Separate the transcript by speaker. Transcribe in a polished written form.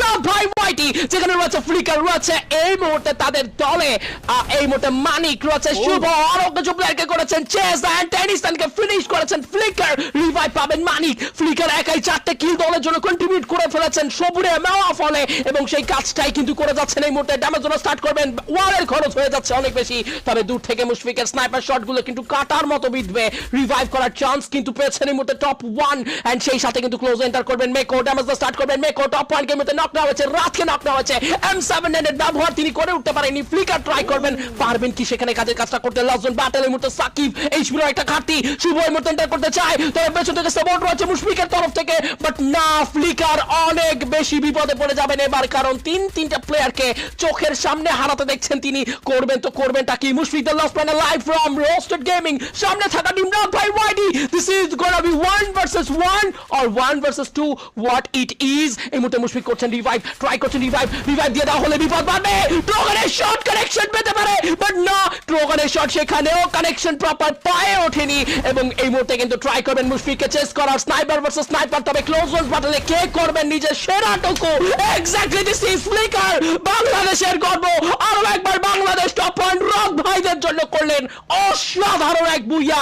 Speaker 1: Rock ভাই ওয়াইটি, যেখানে রয়েছে ফ্লিকার রয়েছে এই মুহূর্তে তাদের দলে, এই মুহূর্তে মানিক রয়েছে, শুভ অনেক কিছু প্লেয়ারকে করেছেন চেস এন্ড টেনিসনকে ফিনিশ করেছেন ফ্লিকার, রিভাইভ পাবেন মানিক, ফ্লিকার একাই 4টা কিল দলের জন্য কন্ট্রিবিউট করে ফেলেছেন সবুরে মেওয়া ফলে, এবং সেই কাজটাই কিন্তু করে যাচ্ছেন এই মুহূর্তে। ড্যামেজ জন্য স্টার্ট করবেন, ওয়ালের খরচ হয়ে যাচ্ছে অনেক বেশি, তবে দূর থেকে মুশফিকের স্নাইপার শটগুলো কিন্তু কাটার মতো বিঁধবে, রিভাইভ করার চান্স কিন্তু পেয়েছেন এই মুহূর্তে টপ 1, এন্ড সেই সাথে কিন্তু ক্লোজ এন্টার করবেন মেকো, ড্যামেজ স্টার্ট করবেন মেকো, টপ 1 কে মধ্যে নক নেওয়া হয়েছে, রাতকে নক নেওয়া হয়েছে, M7 এর ব্যবহার তিনি করে উঠতে পারেননি, ফ্লিকার ট্রাই করবেন, পারবেন কি সেখানে কাজের কাজটা করতে, লাস্ট ব্যাটল এই মুহূর্তে সাকিব, এইচপির একটা ঘাটতি, শুভ এই মুহূর্তে এন্টার করতে চায়, তবে পেছন থেকে সাপোর্ট রয়েছে মুশফিকের তরফ থেকে, বাট না, ফ্লিকার অনেক বেশি বিপদে পড়ে যাবেন এবার, কারণ তিনটা প্লেয়ারকে চোখের সামনে হারাতে দেখছেন তিনি, করবেন তো করবেনটা কি? Mushfiq the last player live from roasted gaming, সামনে থাকা টিম রক ভাই ওয়াইডি, this is gonna be 1 versus 1 or 1 versus 2, what it is. এই মুহূর্তে মুশফিক করছেন রিভাইভ, ট্রাই করছেন রিভাইভ দিয়ে দেওয়া হলে বিপদ বাড়বে, ট্রোগানের শট কানেকশন পেতে পারে, বাট না, ট্রোগানের শট সেখানেও কানেকশন প্রপার পায়ে ওঠেনি, এবং এই মুহূর্তে কিন্তু ট্রাই করবেন মুশফিককে চেস করার, স্নাইপার ভার্সেস স্নাইপার, তবে ক্লোজ রেঞ্জ ব্যাটলে কে করবেন নিজের সেরাটুকু, এক্স্যাক্টলি দিস ইজ ফ্লিকার, বাংলাদেশের গর্ব, আরো একবার বাংলাদেশ টপ পয়েন্ট রক ভাইদের জন্য করলেন অসাধারণ এক বুইয়া,